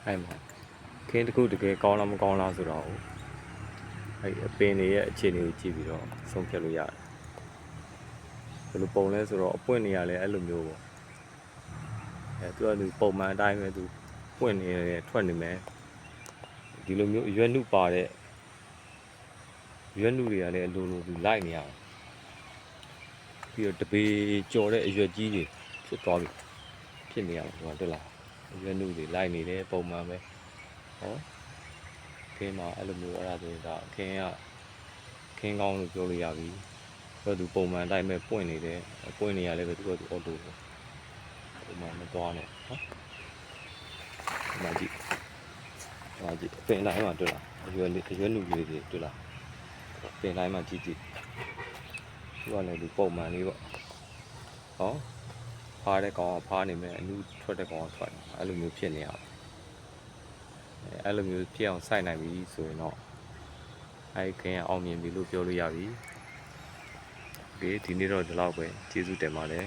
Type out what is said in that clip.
အဲ့မှာခင်းတစ်ခုတကယ်ကောင်းလားမကောင်းလားဆိုတော့အဲ့အပင်တွေရဲ့အခြေအနေကိုကြည့်ပြီးတော့ဆုံးဖြတ်လို့ရတယ်ဘယ်လိုပုံလဲဆိုတော့အပွင့်နေရလဲအဲ့လိုမျိုးပေါ့သူကသူပုံမှန်အတိုင်းပဲသူပွင့်နေတယ်ထွက်နေမယ်ဒီလိုမျိုးရွက်နှုပါတဲ့ရွက်နှုတွေကလည်းအလိုလိုသူလိုက်နေရတယ်ပြီးတော့တပေကြော်တဲ့အရွက်ကြီးတွေဖြစ်သွားပြီဖြစ်နေရတယ်ဆိုတော့တွေ့လားရွက်နှုတွေလိုက်နေတယ်ပုံမှန်ပဲဟောခင်းမှာအဲ့လိုမျိုးအဲ့ဒါဆိုရင်ဒါခင်းကောင်းလို့ပြောလို့ရပြီဆိုတော့သူပုံမှန်အတိုင်းပဲပွင့်နေတယ်ပွင့်နေရလဲပဲသူကသူအော်တိုပဲပုံမှန်မသွားနဲ့နော်ဒီမှာကြည့်ပင်တိုင်းမှာတွေ့လားအရွက်နှုလေးတွေတွေ့လားပင်တိုင်းမှာကြည့်သူကလည်းဒီပုံမှန်လေးပေါ့ဟောဖားတဲ့ကောင်ကဖားနေမယ်အနုထွက်တဲ့ကောင်ကထွက်အဲ့လိုမျိုးဖြစ်နေရအဲ့လိုမျိုးဖြစ်အောင်စိုက်နိုင်ပြီဆိုရင်တော့အဲ့ခင်ကအောင်မြင်ပြီလို့ပြောလို့ရပြီโอเคဒီနေ့တော့ဒီလောက်ပဲကျေးဇူးတင်ပါတယ်